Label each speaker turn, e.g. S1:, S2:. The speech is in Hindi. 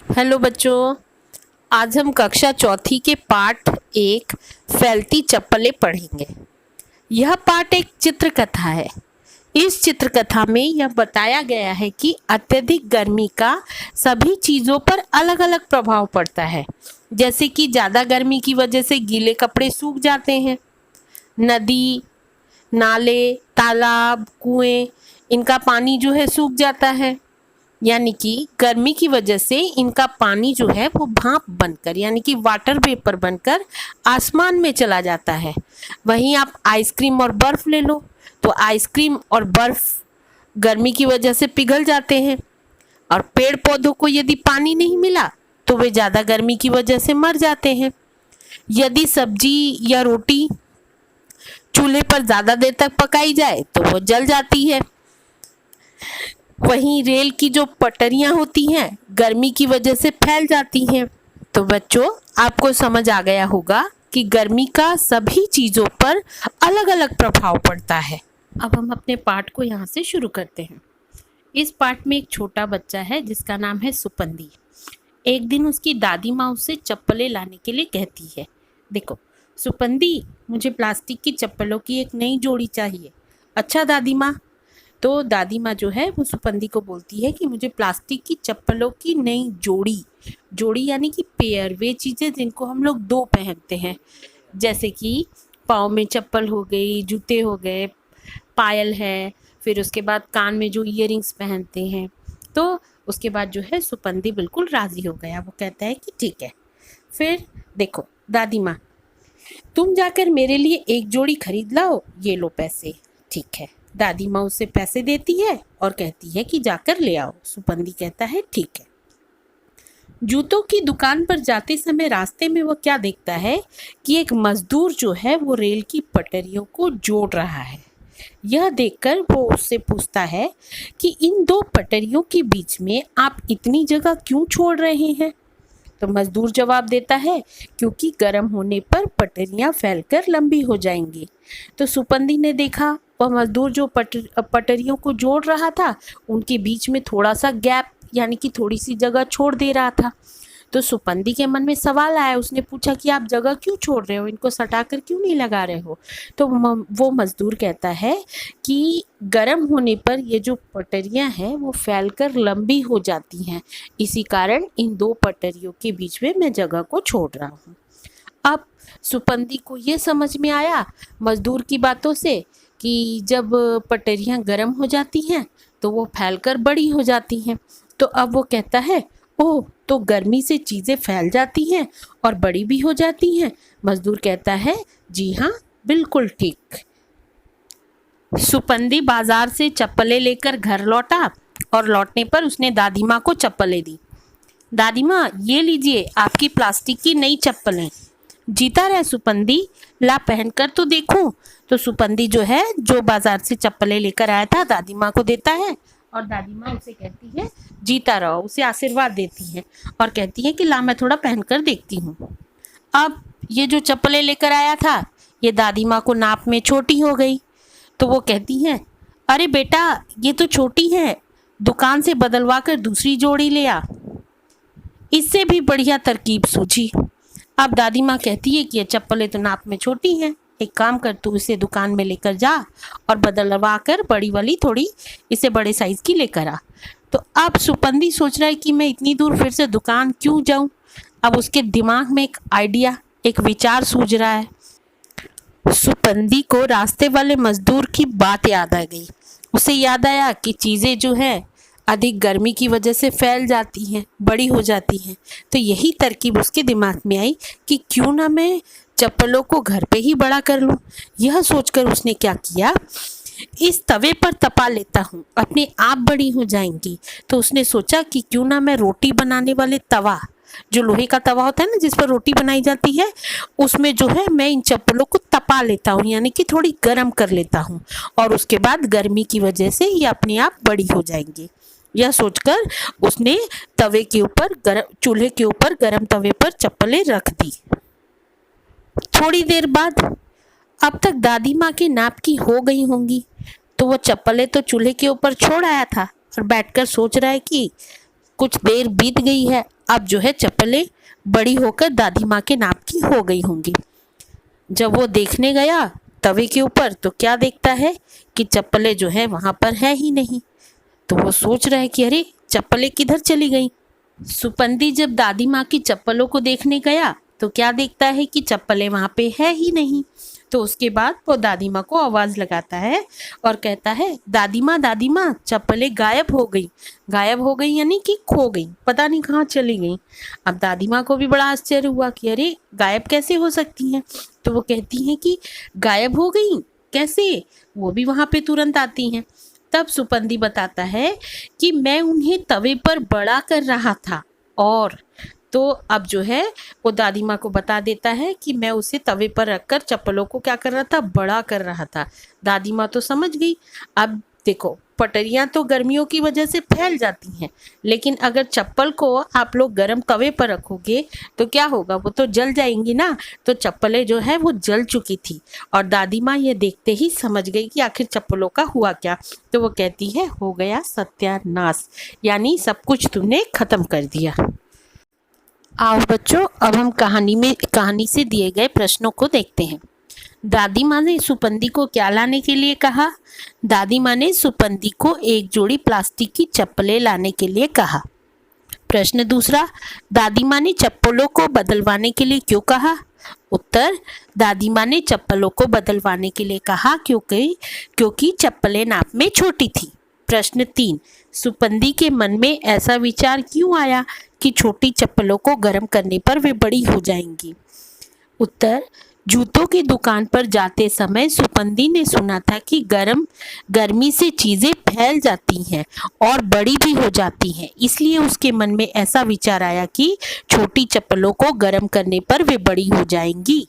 S1: हेलो बच्चों। आज हम कक्षा चौथी के पाठ एक फैलती चप्पलें पढ़ेंगे। यह पाठ एक चित्रकथा है। इस चित्रकथा में यह बताया गया है कि अत्यधिक गर्मी का सभी चीज़ों पर अलग अलग प्रभाव पड़ता है। जैसे कि ज़्यादा गर्मी की वजह से गीले कपड़े सूख जाते हैं, नदी, नाले, तालाब, कुएं, इनका पानी जो है सूख जाता है। यानी कि गर्मी की वजह से इनका पानी जो है वो भाप बनकर यानी कि वाटर वेपर बनकर आसमान में चला जाता है। वहीं आप आइसक्रीम और बर्फ ले लो तो आइसक्रीम और बर्फ गर्मी की वजह से पिघल जाते हैं। और पेड़ पौधों को यदि पानी नहीं मिला तो वे ज़्यादा गर्मी की वजह से मर जाते हैं। यदि सब्जी या रोटी चूल्हे पर ज़्यादा देर तक पकाई जाए तो वो जल जाती है। वहीं रेल की जो पटरियां होती हैं गर्मी की वजह से फैल जाती हैं। तो बच्चों, आपको समझ आ गया होगा कि गर्मी का सभी चीज़ों पर अलग अलग प्रभाव पड़ता है। अब हम अपने पाठ को यहाँ से शुरू करते हैं। इस पाठ में एक छोटा बच्चा है जिसका नाम है सुपंदी। एक दिन उसकी दादी माँ उससे चप्पलें लाने के लिए कहती है। देखो सुपंदी, मुझे प्लास्टिक की चप्पलों की एक नई जोड़ी चाहिए। अच्छा दादी माँ। तो दादी माँ जो है वो सुपंदी को बोलती है कि मुझे प्लास्टिक की चप्पलों की नई जोड़ी, जोड़ी यानी कि पेयर, वे चीज़ें जिनको हम लोग दो पहनते हैं, जैसे कि पाँव में चप्पल हो गई, जूते हो गए, पायल है, फिर उसके बाद कान में जो ईयरिंग्स पहनते हैं। तो उसके बाद जो है सुपंदी बिल्कुल राज़ी हो गया। वो कहता है कि ठीक है। फिर देखो दादी माँ, तुम जाकर मेरे लिए एक जोड़ी खरीद लाओ, ये लो पैसे। ठीक है। दादी माँ उसे पैसे देती है और कहती है कि जाकर ले आओ। सुपंदी कहता है ठीक है। जूतों की दुकान पर जाते समय रास्ते में वो क्या देखता है कि एक मजदूर जो है वो रेल की पटरियों को जोड़ रहा है। यह देखकर वो उससे पूछता है कि इन दो पटरियों के बीच में आप इतनी जगह क्यों छोड़ रहे हैं। तो मजदूर जवाब देता है, क्योंकि गर्म होने पर पटरियां फैलकर लंबी हो जाएंगी। तो सुपंदी ने देखा वह मजदूर जो पटरियों को जोड़ रहा था उनके बीच में थोड़ा सा गैप यानी कि थोड़ी सी जगह छोड़ दे रहा था। तो सुपंदी के मन में सवाल आया। उसने पूछा कि आप जगह क्यों छोड़ रहे हो, इनको सटाकर क्यों नहीं लगा रहे हो। तो वो मजदूर कहता है कि गर्म होने पर ये जो पटरियां हैं वो फैलकर लंबी हो जाती हैं, इसी कारण इन दो पटरियों के बीच में मैं जगह को छोड़ रहा हूँ। अब सुपंदी को ये समझ में आया मजदूर की बातों से कि जब पटरियां गर्म हो जाती हैं तो वो फैलकर बड़ी हो जाती हैं। तो अब वो कहता है, ओह, तो गर्मी से चीज़ें फैल जाती हैं और बड़ी भी हो जाती हैं। मजदूर कहता है, जी हाँ, बिल्कुल ठीक। सुपंदी बाजार से चप्पलें लेकर घर लौटा और लौटने पर उसने दादी माँ को चप्पलें दी। दादी माँ, ये लीजिए आपकी प्लास्टिक की नई चप्पलें। जीता रहे सुपंदी, ला पहनकर तो देखूं। तो सुपंदी जो है जो बाजार से चप्पलें लेकर आया था दादी माँ को देता है और दादी माँ उसे कहती है जीता रहो, उसे आशीर्वाद देती है और कहती है कि ला मैं थोड़ा पहनकर देखती हूँ। अब ये जो चप्पलें लेकर आया था ये दादी माँ को नाप में छोटी हो गई। तो वो कहती है, अरे बेटा ये तो छोटी है, दुकान से बदलवा कर दूसरी जोड़ी ले आ। इससे भी बढ़िया तरकीब सूझी। अब दादी माँ कहती है कि ये चप्पलें तो नाप में छोटी हैं, एक काम कर तू इसे दुकान में लेकर जा और बदलवा कर बड़ी वाली थोड़ी इसे बड़े साइज की लेकर आ। तो अब सुपंदी सोच रहा है कि मैं इतनी दूर फिर से दुकान क्यों जाऊं। अब उसके दिमाग में एक आइडिया, एक विचार सूझ रहा है। सुपंदी को रास्ते वाले मजदूर की बात याद आ गई। उसे याद आया कि चीज़ें जो है अधिक गर्मी की वजह से फैल जाती हैं, बड़ी हो जाती हैं। तो यही तरकीब उसके दिमाग में आई कि क्यों ना मैं चप्पलों को घर पे ही बड़ा कर लूं। यह सोचकर उसने क्या किया, इस तवे पर तपा लेता हूँ, अपने आप बड़ी हो जाएंगी। तो उसने सोचा कि क्यों ना मैं रोटी बनाने वाले तवा, जो लोहे का तवा होता है ना जिस पर रोटी बनाई जाती है, उसमें जो है मैं इन चप्पलों को तपा लेता हूँ यानी कि थोड़ी गर्म कर लेता हूँ और उसके बाद गर्मी की वजह से ये अपने आप बड़ी हो जाएंगी। यह सोचकर उसने तवे के ऊपर चूल्हे के ऊपर गर्म तवे पर चप्पलें रख दी। थोड़ी देर बाद अब तक दादी माँ के नाप की हो गई होंगी। तो वो चप्पलें तो चूल्हे के ऊपर छोड़ आया था और बैठकर सोच रहा है कि कुछ देर बीत गई है, अब जो है चप्पलें बड़ी होकर दादी माँ के नाप की हो गई होंगी। जब वो देखने गया तवे के ऊपर तो क्या देखता है कि चप्पलें जो है वहां पर है ही नहीं। तो वो सोच रहा है कि अरे चप्पलें किधर चली गई। सुपंदी जब दादी माँ की चप्पलों को देखने गया तो क्या देखता है कि चप्पलें वहां पे है ही नहीं। तो उसके बाद वो दादी माँ को आवाज लगाता है और कहता है, दादी माँ चप्पलें गायब हो गई। गायब हो गई यानी कि खो गई, पता नहीं कहाँ चली गई। अब दादी माँ को भी बड़ा आश्चर्य हुआ कि अरे गायब कैसे हो सकती हैं। तो वो कहती हैं कि गायब हो गई कैसे, वो भी वहां पे तुरंत आती हैं। तब सुपंदी बताता है कि मैं उन्हें तवे पर बड़ा कर रहा था। और तो अब जो है वो दादी माँ को बता देता है कि मैं उसे तवे पर रखकर चप्पलों को क्या कर रहा था, बड़ा कर रहा था। दादी माँ तो समझ गई। अब देखो, पटरियां तो गर्मियों की वजह से फैल जाती हैं, लेकिन अगर चप्पल को आप लोग गर्म तवे पर रखोगे तो क्या होगा, वो तो जल जाएंगी ना। तो चप्पलें जो है वो जल चुकी थी और दादी माँ ये देखते ही समझ गई कि आखिर चप्पलों का हुआ क्या। तो वो कहती है, हो गया सत्यानाश, यानी सब कुछ तुमने खत्म कर दिया। आओ बच्चों, अब हम कहानी से दिए गए प्रश्नों को देखते हैं। दादी माँ ने सुपंदी को क्या लाने के लिए कहा? दादी माँ ने सुपंदी को एक जोड़ी प्लास्टिक की चप्पलें लाने के लिए कहा। प्रश्न दूसरा, दादी माँ ने चप्पलों को बदलवाने के लिए क्यों कहा? उत्तर, दादी माँ ने चप्पलों को बदलवाने के लिए कहा क्योंकि चप्पलें नाप में छोटी थी। प्रश्न 3, सुपंदी के मन में ऐसा विचार क्यों आया कि छोटी चप्पलों को गर्म करने पर वे बड़ी हो जाएंगी? उत्तर, जूतों की दुकान पर जाते समय सुपंदी ने सुना था कि गर्मी से चीजें फैल जाती हैं और बड़ी भी हो जाती हैं, इसलिए उसके मन में ऐसा विचार आया कि छोटी चप्पलों को गर्म करने पर वे बड़ी हो जाएंगी।